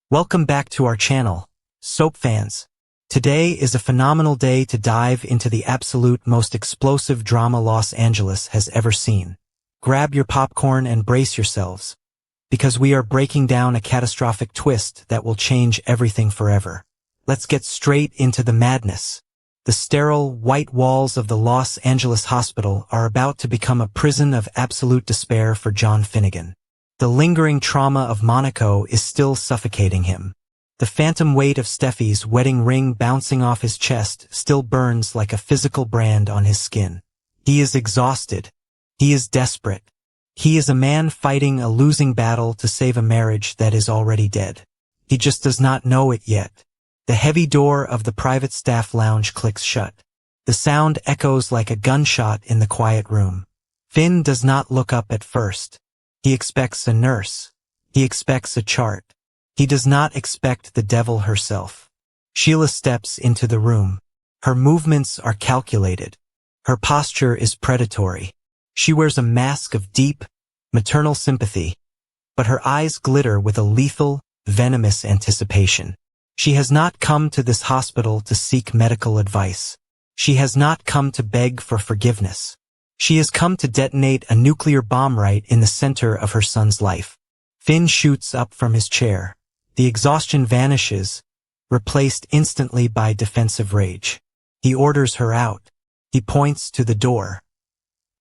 Welcome back to our channel, soap fans. Today is a phenomenal day to dive into the absolute most explosive drama Los Angeles has ever seen. Grab your popcorn and brace yourselves, because we are breaking down a catastrophic twist that will change everything forever. Let's get straight into the madness. The sterile, white walls of the Los Angeles hospital are about to become a prison of absolute despair for John Finnegan. The lingering trauma of Monaco is still suffocating him. The phantom weight of Steffy's wedding ring bouncing off his chest still burns like a physical brand on his skin. He is exhausted. He is desperate. He is a man fighting a losing battle to save a marriage that is already dead. He just does not know it yet. The heavy door of the private staff lounge clicks shut. The sound echoes like a gunshot in the quiet room. Finn does not look up at first. He expects a nurse. He expects a chart. He does not expect the devil herself. Sheila steps into the room. Her movements are calculated. Her posture is predatory. She wears a mask of deep, maternal sympathy, but her eyes glitter with a lethal, venomous anticipation. She has not come to this hospital to seek medical advice. She has not come to beg for forgiveness. She has come to detonate a nuclear bomb right in the center of her son's life. Finn shoots up from his chair. The exhaustion vanishes, replaced instantly by defensive rage. He orders her out. He points to the door.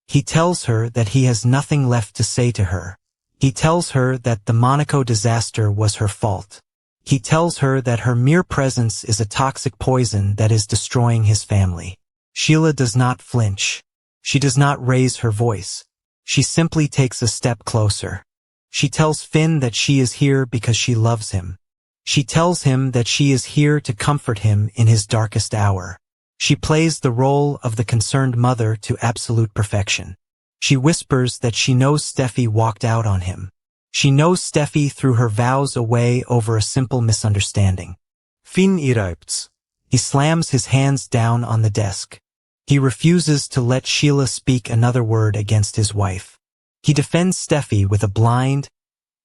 He tells her that he has nothing left to say to her. He tells her that the Monaco disaster was her fault. He tells her that her mere presence is a toxic poison that is destroying his family. Sheila does not flinch. She does not raise her voice. She simply takes a step closer. She tells Finn that she is here because she loves him. She tells him that she is here to comfort him in his darkest hour. She plays the role of the concerned mother to absolute perfection. She whispers that she knows Steffy walked out on him. She knows Steffy threw her vows away over a simple misunderstanding. Finn erupts. He slams his hands down on the desk. He refuses to let Sheila speak another word against his wife. He defends Steffy with a blind,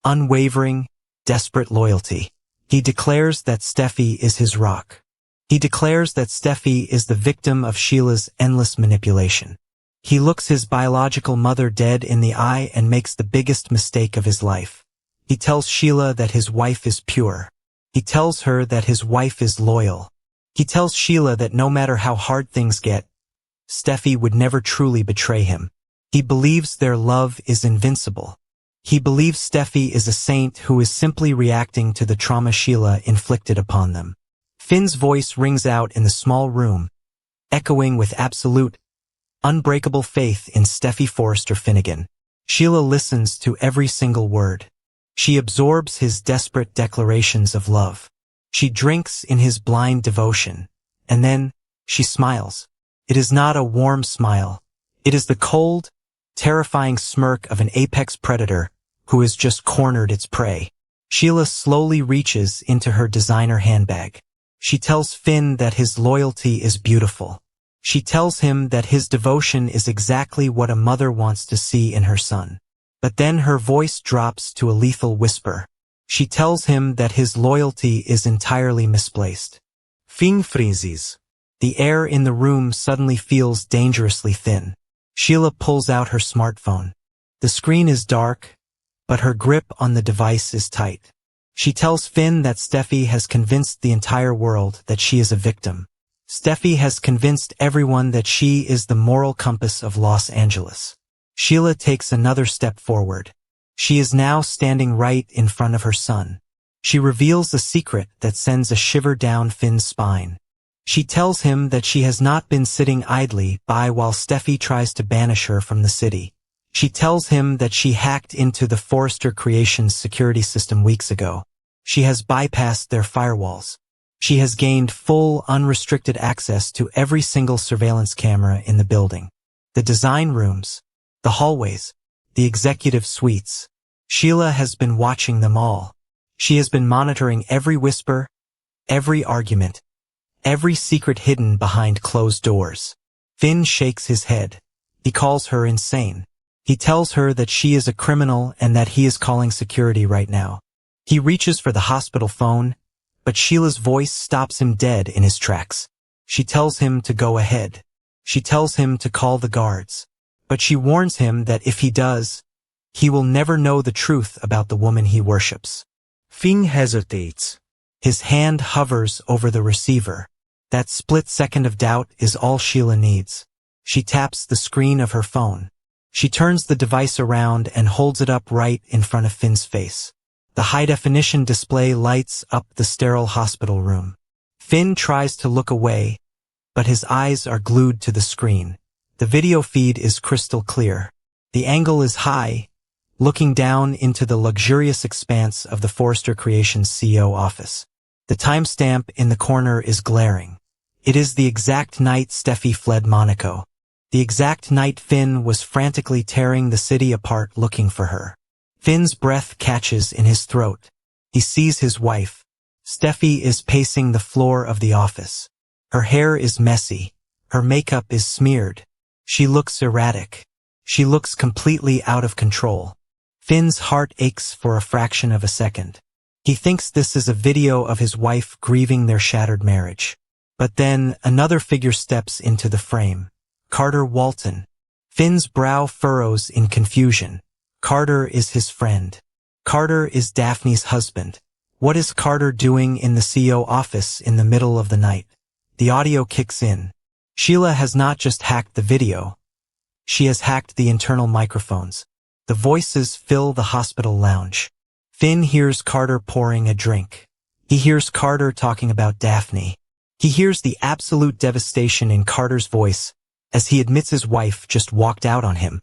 unwavering, desperate loyalty. He declares that Steffy is his rock. He declares that Steffy is the victim of Sheila's endless manipulation. He looks his biological mother dead in the eye and makes the biggest mistake of his life. He tells Sheila that his wife is pure. He tells her that his wife is loyal. He tells Sheila that no matter how hard things get, Steffy would never truly betray him. He believes their love is invincible. He believes Steffy is a saint who is simply reacting to the trauma Sheila inflicted upon them. Finn's voice rings out in the small room, echoing with absolute, unbreakable faith in Steffy Forrester Finnegan. Sheila listens to every single word. She absorbs his desperate declarations of love. She drinks in his blind devotion. And then, she smiles. It is not a warm smile. It is the cold, terrifying smirk of an apex predator who has just cornered its prey. Sheila slowly reaches into her designer handbag. She tells Finn that his loyalty is beautiful. She tells him that his devotion is exactly what a mother wants to see in her son. But then her voice drops to a lethal whisper. She tells him that his loyalty is entirely misplaced. Finn freezes. The air in the room suddenly feels dangerously thin. Sheila pulls out her smartphone. The screen is dark, but her grip on the device is tight. She tells Finn that Steffy has convinced the entire world that she is a victim. Steffy has convinced everyone that she is the moral compass of Los Angeles. Sheila takes another step forward. She is now standing right in front of her son. She reveals a secret that sends a shiver down Finn's spine. She tells him that she has not been sitting idly by while Steffy tries to banish her from the city. She tells him that she hacked into the Forrester Creations security system weeks ago. She has bypassed their firewalls. She has gained full, unrestricted access to every single surveillance camera in the building. The design rooms, the hallways, the executive suites. Sheila has been watching them all. She has been monitoring every whisper, every argument, every secret hidden behind closed doors. Finn shakes his head. He calls her insane. He tells her that she is a criminal and that he is calling security right now. He reaches for the hospital phone, but Sheila's voice stops him dead in his tracks. She tells him to go ahead. She tells him to call the guards. But she warns him that if he does, he will never know the truth about the woman he worships. Finn hesitates. His hand hovers over the receiver. That split second of doubt is all Sheila needs. She taps the screen of her phone. She turns the device around and holds it up right in front of Finn's face. The high-definition display lights up the sterile hospital room. Finn tries to look away, but his eyes are glued to the screen. The video feed is crystal clear. The angle is high, looking down into the luxurious expanse of the Forrester Creations CEO office. The timestamp in the corner is glaring. It is the exact night Steffy fled Monaco. The exact night Finn was frantically tearing the city apart looking for her. Finn's breath catches in his throat. He sees his wife. Steffy is pacing the floor of the office. Her hair is messy. Her makeup is smeared. She looks erratic. She looks completely out of control. Finn's heart aches for a fraction of a second. He thinks this is a video of his wife grieving their shattered marriage. But then another figure steps into the frame. Carter Walton. Finn's brow furrows in confusion. Carter is his friend. Carter is Daphne's husband. What is Carter doing in the CEO office in the middle of the night? The audio kicks in. Sheila has not just hacked the video. She has hacked the internal microphones. The voices fill the hospital lounge. Finn hears Carter pouring a drink. He hears Carter talking about Daphne. He hears the absolute devastation in Carter's voice as he admits his wife just walked out on him.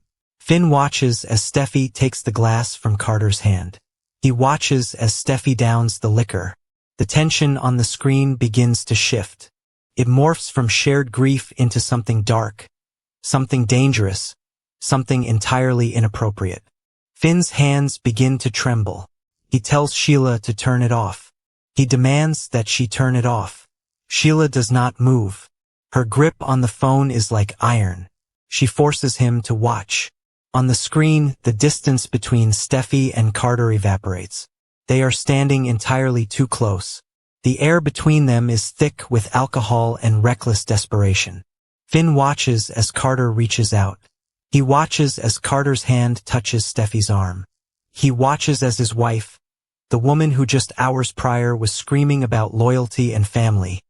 Finn watches as Steffy takes the glass from Carter's hand. He watches as Steffy downs the liquor. The tension on the screen begins to shift. It morphs from shared grief into something dark, something dangerous, something entirely inappropriate. Finn's hands begin to tremble. He tells Sheila to turn it off. He demands that she turn it off. Sheila does not move. Her grip on the phone is like iron. She forces him to watch. On the screen, the distance between Steffy and Carter evaporates. They are standing entirely too close. The air between them is thick with alcohol and reckless desperation. Finn watches as Carter reaches out. He watches as Carter's hand touches Steffy's arm. He watches as his wife, the woman who just hours prior was screaming about loyalty and family,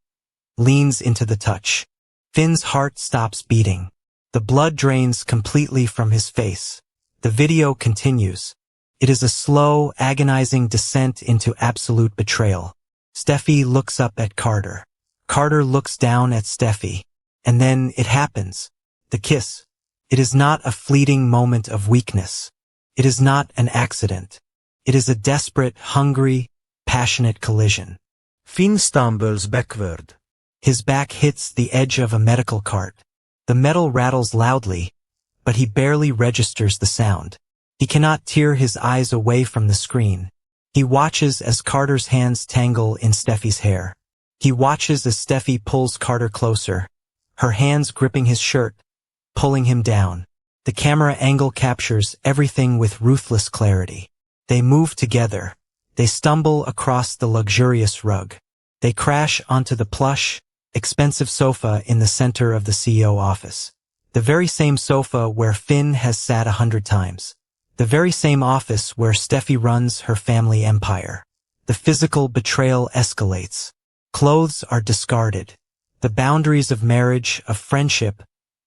leans into the touch. Finn's heart stops beating. The blood drains completely from his face. The video continues. It is a slow, agonizing descent into absolute betrayal. Steffy looks up at Carter. Carter looks down at Steffy. And then it happens. The kiss. It is not a fleeting moment of weakness. It is not an accident. It is a desperate, hungry, passionate collision. Finn stumbles backward. His back hits the edge of a medical cart. The metal rattles loudly, but he barely registers the sound. He cannot tear his eyes away from the screen. He watches as Carter's hands tangle in Steffy's hair. He watches as Steffy pulls Carter closer, her hands gripping his shirt, pulling him down. The camera angle captures everything with ruthless clarity. They move together. They stumble across the luxurious rug. They crash onto the plush, expensive sofa in the center of the CEO office. The very same sofa where Finn has sat 100 times. The very same office where Steffy runs her family empire. The physical betrayal escalates. Clothes are discarded. The boundaries of marriage, of friendship,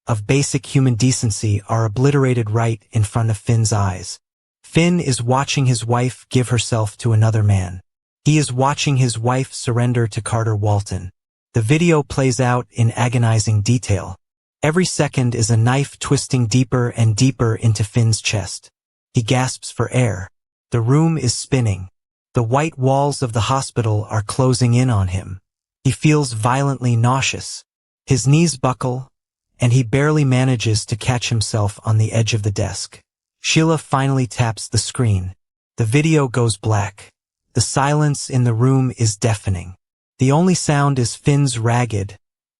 of basic human decency are obliterated right in front of Finn's eyes. Finn is watching his wife give herself to another man. He is watching his wife surrender to Carter Walton. The video plays out in agonizing detail. Every second is a knife twisting deeper and deeper into Finn's chest. He gasps for air. The room is spinning. The white walls of the hospital are closing in on him. He feels violently nauseous. His knees buckle, and he barely manages to catch himself on the edge of the desk. Sheila finally taps the screen. The video goes black. The silence in the room is deafening. The only sound is Finn's ragged,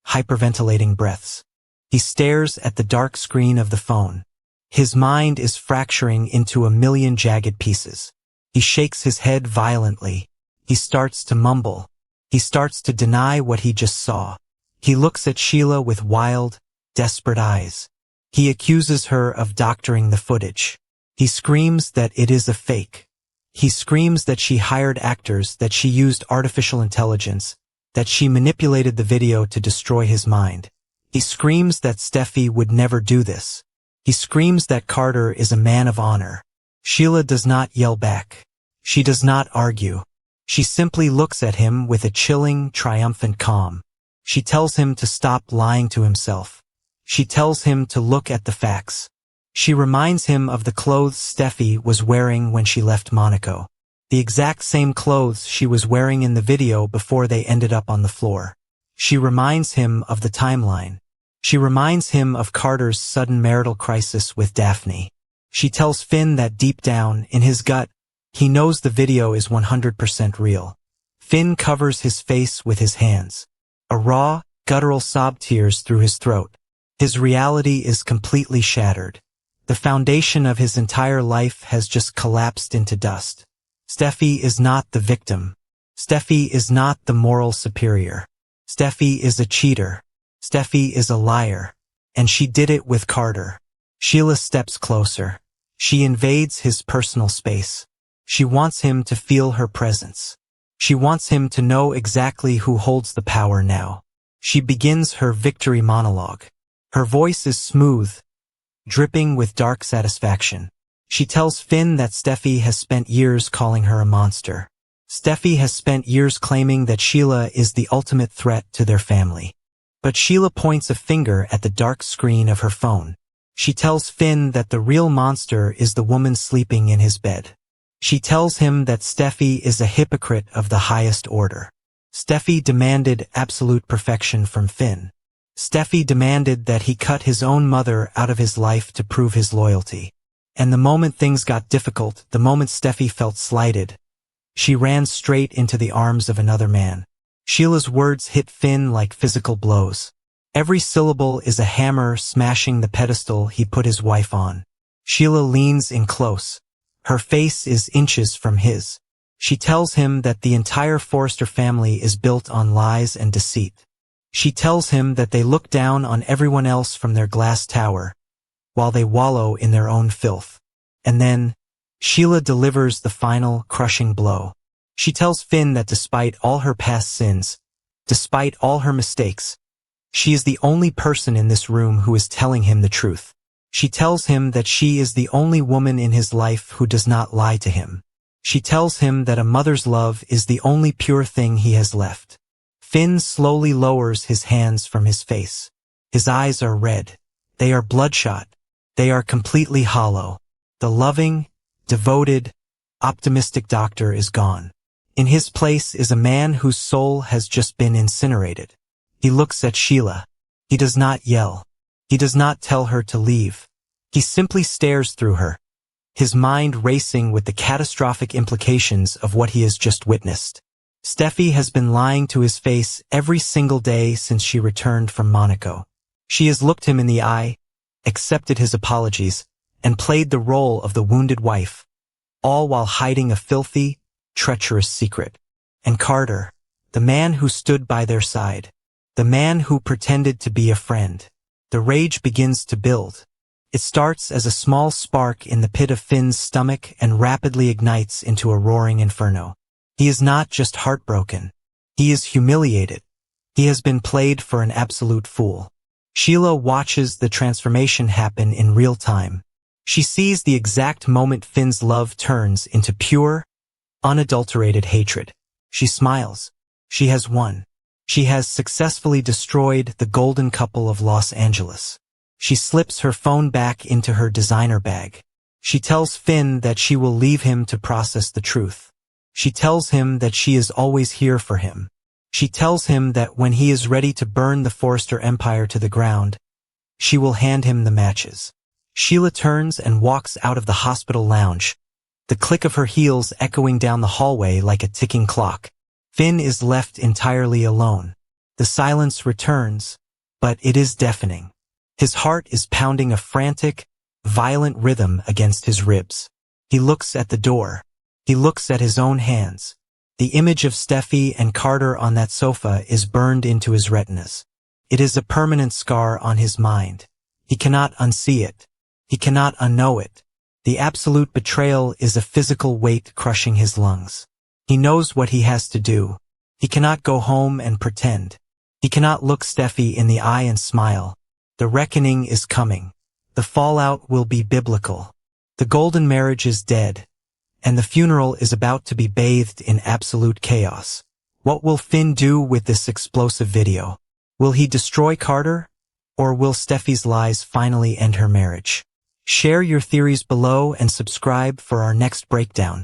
hyperventilating breaths. He stares at the dark screen of the phone. His mind is fracturing into a million jagged pieces. He shakes his head violently. He starts to mumble. He starts to deny what he just saw. He looks at Sheila with wild, desperate eyes. He accuses her of doctoring the footage. He screams that it is a fake. He screams that she hired actors, that she used artificial intelligence, that she manipulated the video to destroy his mind. He screams that Steffy would never do this. He screams that Carter is a man of honor. Sheila does not yell back. She does not argue. She simply looks at him with a chilling, triumphant calm. She tells him to stop lying to himself. She tells him to look at the facts. She reminds him of the clothes Steffy was wearing when she left Monaco. The exact same clothes she was wearing in the video before they ended up on the floor. She reminds him of the timeline. She reminds him of Carter's sudden marital crisis with Daphne. She tells Finn that deep down, in his gut, he knows the video is 100% real. Finn covers his face with his hands. A raw, guttural sob tears through his throat. His reality is completely shattered. The foundation of his entire life has just collapsed into dust. Steffy is not the victim. Steffy is not the moral superior. Steffy is a cheater. Steffy is a liar. And she did it with Carter. Sheila steps closer. She invades his personal space. She wants him to feel her presence. She wants him to know exactly who holds the power now. She begins her victory monologue. Her voice is smooth, dripping with dark satisfaction. She tells Finn that Steffy has spent years calling her a monster. Steffy has spent years claiming that Sheila is the ultimate threat to their family. But Sheila points a finger at the dark screen of her phone. She tells Finn that the real monster is the woman sleeping in his bed. She tells him that Steffy is a hypocrite of the highest order. Steffy demanded absolute perfection from Finn. Steffy demanded that he cut his own mother out of his life to prove his loyalty. And the moment things got difficult, the moment Steffy felt slighted, she ran straight into the arms of another man. Sheila's words hit Finn like physical blows. Every syllable is a hammer smashing the pedestal he put his wife on. Sheila leans in close. Her face is inches from his. She tells him that the entire Forrester family is built on lies and deceit. She tells him that they look down on everyone else from their glass tower, while they wallow in their own filth. And then, Sheila delivers the final, crushing blow. She tells Finn that despite all her past sins, despite all her mistakes, she is the only person in this room who is telling him the truth. She tells him that she is the only woman in his life who does not lie to him. She tells him that a mother's love is the only pure thing he has left. Finn slowly lowers his hands from his face. His eyes are red. They are bloodshot. They are completely hollow. The loving, devoted, optimistic doctor is gone. In his place is a man whose soul has just been incinerated. He looks at Sheila. He does not yell. He does not tell her to leave. He simply stares through her, his mind racing with the catastrophic implications of what he has just witnessed. Steffy has been lying to his face every single day since she returned from Monaco. She has looked him in the eye, accepted his apologies, and played the role of the wounded wife, all while hiding a filthy, treacherous secret. And Carter, the man who stood by their side, the man who pretended to be a friend. The rage begins to build. It starts as a small spark in the pit of Finn's stomach and rapidly ignites into a roaring inferno. He is not just heartbroken. He is humiliated. He has been played for an absolute fool. Sheila watches the transformation happen in real time. She sees the exact moment Finn's love turns into pure, unadulterated hatred. She smiles. She has won. She has successfully destroyed the golden couple of Los Angeles. She slips her phone back into her designer bag. She tells Finn that she will leave him to process the truth. She tells him that she is always here for him. She tells him that when he is ready to burn the Forrester empire to the ground, she will hand him the matches. Sheila turns and walks out of the hospital lounge, the click of her heels echoing down the hallway like a ticking clock. Finn is left entirely alone. The silence returns, but it is deafening. His heart is pounding a frantic, violent rhythm against his ribs. He looks at the door. He looks at his own hands. The image of Steffy and Carter on that sofa is burned into his retinas. It is a permanent scar on his mind. He cannot unsee it. He cannot unknow it. The absolute betrayal is a physical weight crushing his lungs. He knows what he has to do. He cannot go home and pretend. He cannot look Steffy in the eye and smile. The reckoning is coming. The fallout will be biblical. The golden marriage is dead, and the funeral is about to be bathed in absolute chaos. What will Finn do with this explosive video? Will he destroy Carter? Or will Steffy's lies finally end her marriage? Share your theories below and subscribe for our next breakdown.